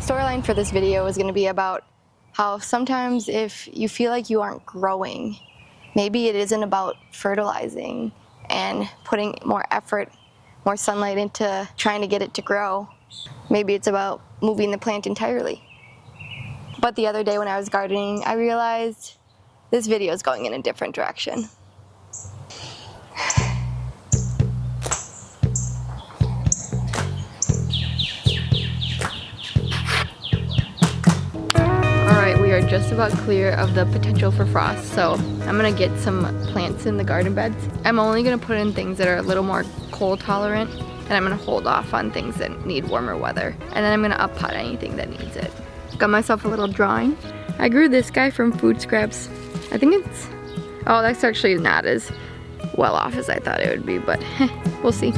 storyline for this video is going to be about how sometimes if you feel like you aren't growing, maybe it isn't about fertilizing and putting more effort, more sunlight into trying to get it to grow. Maybe it's about moving the plant entirely. But the other day when I was gardening, I realized this video is going in a different direction. We are just about clear of the potential for frost, so I'm gonna get some plants in the garden beds. I'm only gonna put in things that are a little more cold tolerant, and I'm gonna hold off on things that need warmer weather. And then I'm gonna up pot anything that needs it. Got myself a little drawing. I grew this guy from food scraps. I think it's, oh, that's actually not as well off as I thought it would be, but we'll see.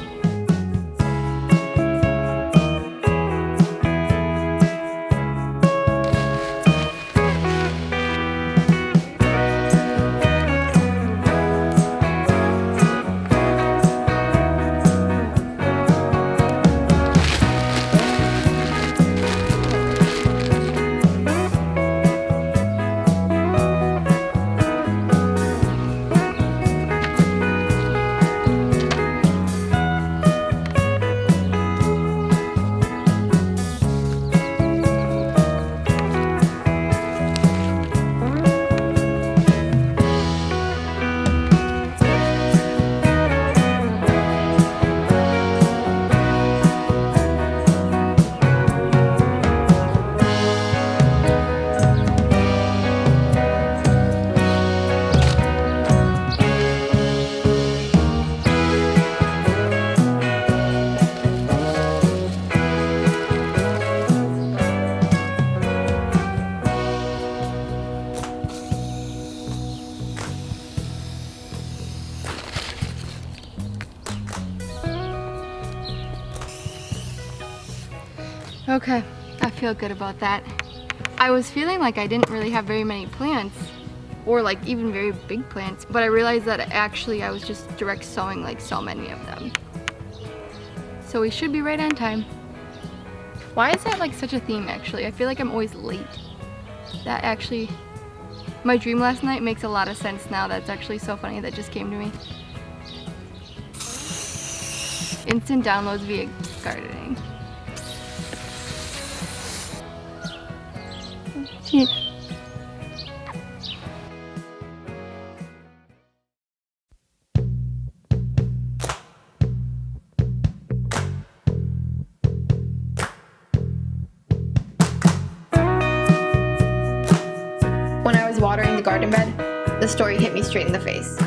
Okay, I feel good about that. I was feeling like I didn't really have very many plants, or like even very big plants, but I realized that actually I was just direct sowing like so many of them. So we should be right on time. Why is that like such a theme actually? I feel like I'm always late. That actually, my dream last night makes a lot of sense now. That's actually so funny that just came to me. Instant downloads via gardening. When I was watering the garden bed, the story hit me straight in the face.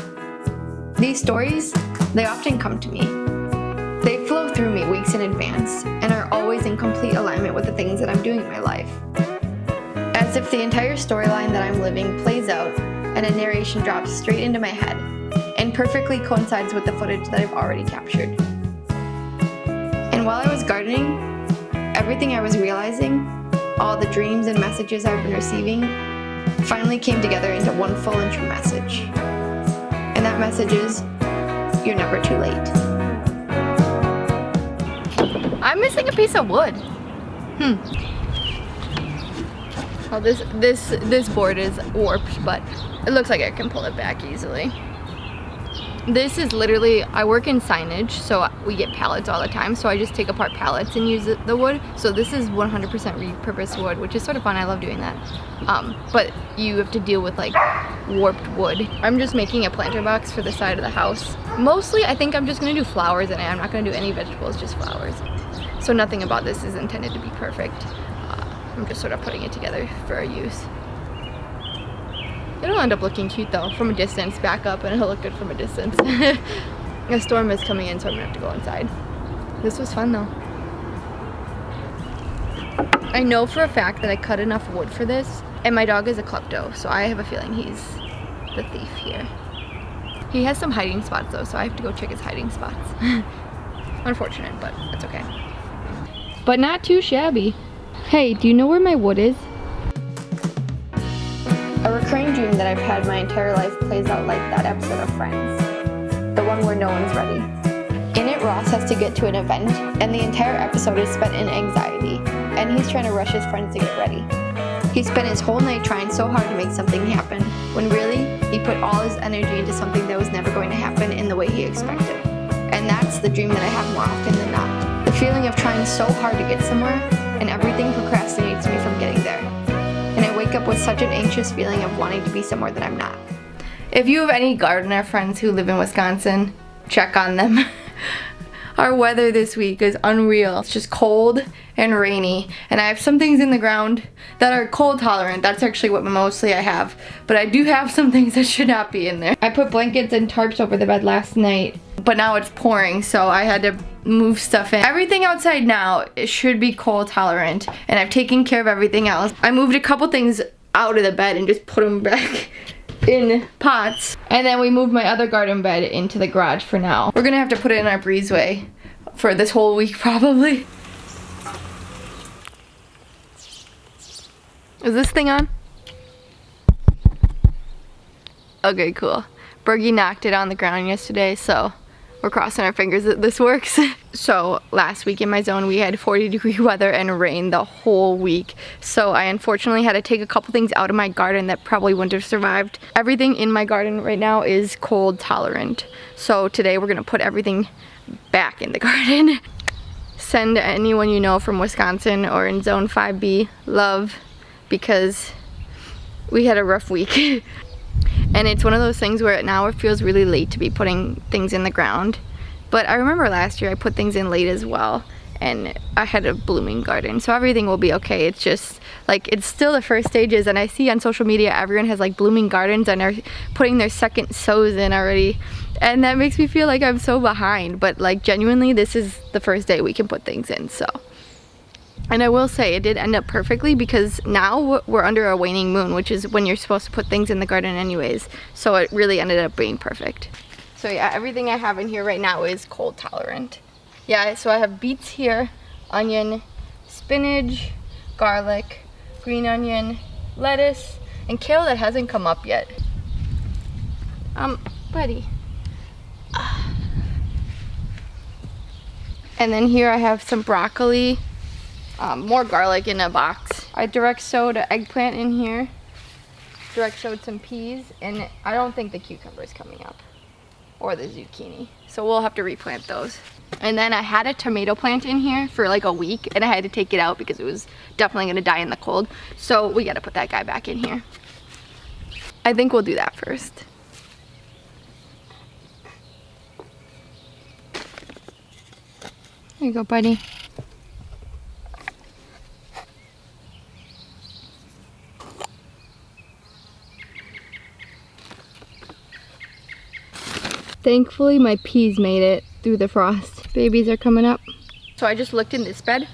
These stories, they often come to me. They flow through me weeks in advance and are always in complete alignment with the things that I'm doing in my life. As if the entire storyline that I'm living plays out and a narration drops straight into my head and perfectly coincides with the footage that I've already captured. And while I was gardening, everything I was realizing, all the dreams and messages I've been receiving, finally came together into one full and true message. And that message is, you're never too late. I'm missing a piece of wood. Well, this board is warped, but it looks like I can pull it back easily. This is literally, I work in signage, so we get pallets all the time, so I just take apart pallets and use the wood. So this is 100% repurposed wood, which is sort of fun. I love doing that. But you have to deal with like warped wood. I'm just making a planter box for the side of the house. Mostly, I think I'm just gonna do flowers in it. I'm not gonna do any vegetables, just flowers. So nothing about this is intended to be perfect. I'm just sort of putting it together for our use. It'll end up looking cute though, from a distance, back up, and it'll look good from a distance. A storm is coming in, so I'm gonna have to go inside. This was fun though. I know for a fact that I cut enough wood for this, and my dog is a klepto, so I have a feeling he's the thief here. He has some hiding spots though, so I have to go check his hiding spots. Unfortunate, but that's okay. But not too shabby. Hey, do you know where my wood is? A recurring dream that I've had my entire life plays out like that episode of Friends. The one where no one's ready. In it, Ross has to get to an event, and the entire episode is spent in anxiety, and he's trying to rush his friends to get ready. He spent his whole night trying so hard to make something happen, when really, he put all his energy into something that was never going to happen in the way he expected. And that's the dream that I have more often than not. The feeling of trying so hard to get somewhere, and everything procrastinates me from getting there. And I wake up with such an anxious feeling of wanting to be somewhere that I'm not. If you have any gardener friends who live in Wisconsin, check on them. Our weather this week is unreal. It's just cold and rainy, and I have some things in the ground that are cold tolerant. That's actually what mostly I have, but I do have some things that should not be in there. I put blankets and tarps over the bed last night, but now it's pouring, so I had to move stuff in. Everything outside now, it should be cold tolerant, and I've taken care of everything else. I moved a couple things out of the bed and just put them back in pots, and then we moved my other garden bed into the garage for now. We're gonna have to put it in our breezeway for this whole week probably. Is this thing on? Okay, cool. Bergie knocked it on the ground yesterday, so we're crossing our fingers that this works. So last week in my zone we had 40-degree weather and rain the whole week. So I unfortunately had to take a couple things out of my garden that probably wouldn't have survived. Everything in my garden right now is cold tolerant. So today we're gonna put everything back in the garden. Send anyone you know from Wisconsin or in zone 5B love, because we had a rough week. And it's one of those things where now it feels really late to be putting things in the ground. But I remember last year I put things in late as well, and I had a blooming garden, so everything will be okay. It's just like, it's still the first stages, and I see on social media everyone has like blooming gardens and are putting their second sows in already, and that makes me feel like I'm so behind. But like, genuinely, this is the first day we can put things in. So, and I will say it did end up perfectly, because now we're under a waning moon, which is when you're supposed to put things in the garden anyways. So it really ended up being perfect. So yeah, everything I have in here right now is cold tolerant. Yeah, so I have beets here, onion, spinach, garlic, green onion, lettuce, and kale that hasn't come up yet. Buddy. And then here I have some broccoli, more garlic in a box. I direct sowed an eggplant in here, direct sowed some peas, and I don't think the cucumber is coming up, or the zucchini. So we'll have to replant those. And then I had a tomato plant in here for like a week, and I had to take it out because it was definitely gonna die in the cold. So we gotta put that guy back in here. I think we'll do that first. There you go, buddy. Thankfully my peas made it through the frost. Babies are coming up. So I just looked in this bed,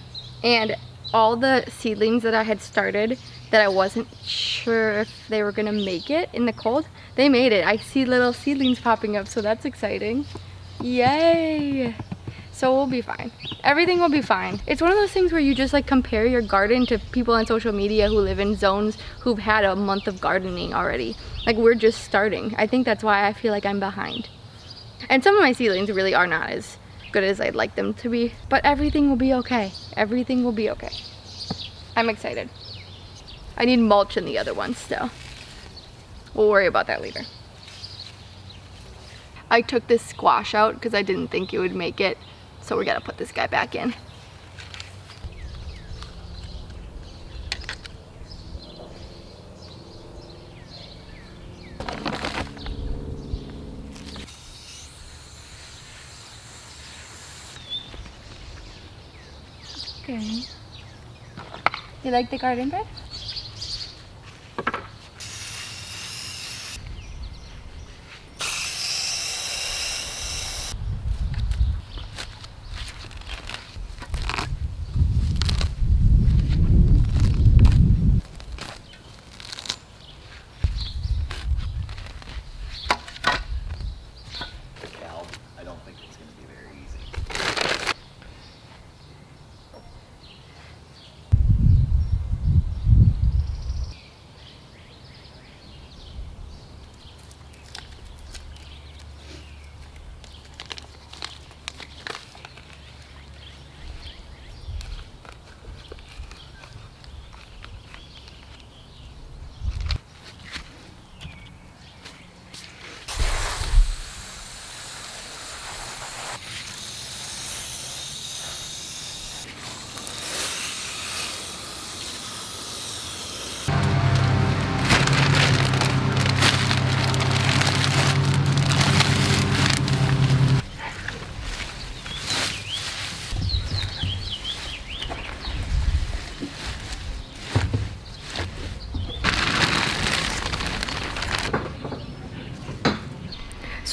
and all the seedlings that I had started that I wasn't sure if they were gonna make it in the cold, they made it. I see little seedlings popping up, so that's exciting. Yay! So we'll be fine. Everything will be fine. It's one of those things where you just like compare your garden to people on social media who live in zones who've had a month of gardening already. Like, we're just starting. I think that's why I feel like I'm behind. And some of my seedlings really are not as good as I'd like them to be, but everything will be okay. Everything will be okay. I'm excited. I need mulch in the other ones still. We'll worry about that later. I took this squash out because I didn't think it would make it, so we gotta put this guy back in. Okay. You like the garden bed? I don't think it's going to be very easy.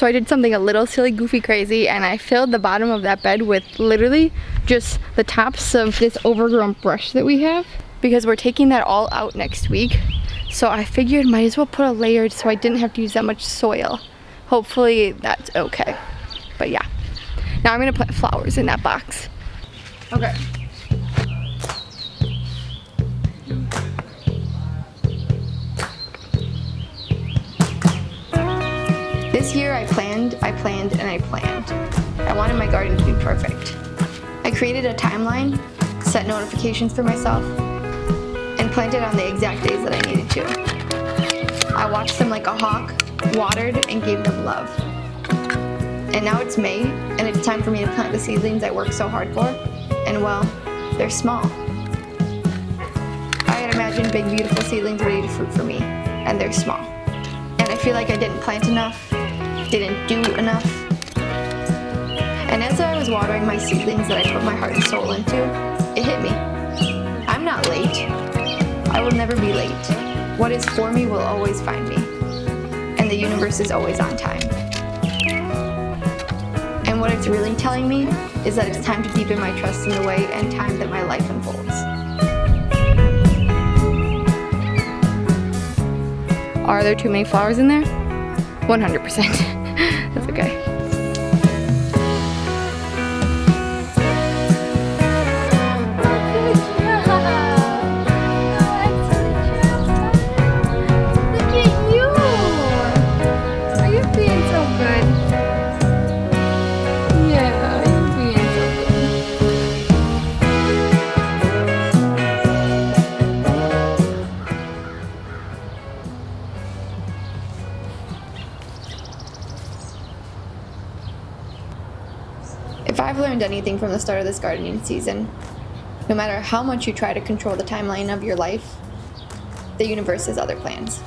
So I did something a little silly, goofy, crazy, and I filled the bottom of that bed with literally just the tops of this overgrown brush that we have, because we're taking that all out next week. So I figured might as well put a layer so I didn't have to use that much soil. Hopefully that's okay. But yeah, now I'm gonna plant flowers in that box. Okay. This year I planned, and I planned. I wanted my garden to be perfect. I created a timeline, set notifications for myself, and planted on the exact days that I needed to. I watched them like a hawk, watered, and gave them love. And now it's May, and it's time for me to plant the seedlings I worked so hard for, and well, they're small. I had imagined big, beautiful seedlings ready to fruit for me, and they're small. And I feel like I didn't plant enough, didn't do enough. And as I was watering my seedlings that I put my heart and soul into, it hit me. I'm not late. I will never be late. What is for me will always find me. And the universe is always on time. And what it's really telling me is that it's time to deepen my trust in the way and time that my life unfolds. Are there too many flowers in there? 100%. That's okay. If I've learned anything from the start of this gardening season, no matter how much you try to control the timeline of your life, the universe has other plans.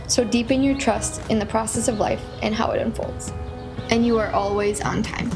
So deepen your trust in the process of life and how it unfolds. And you are always on time.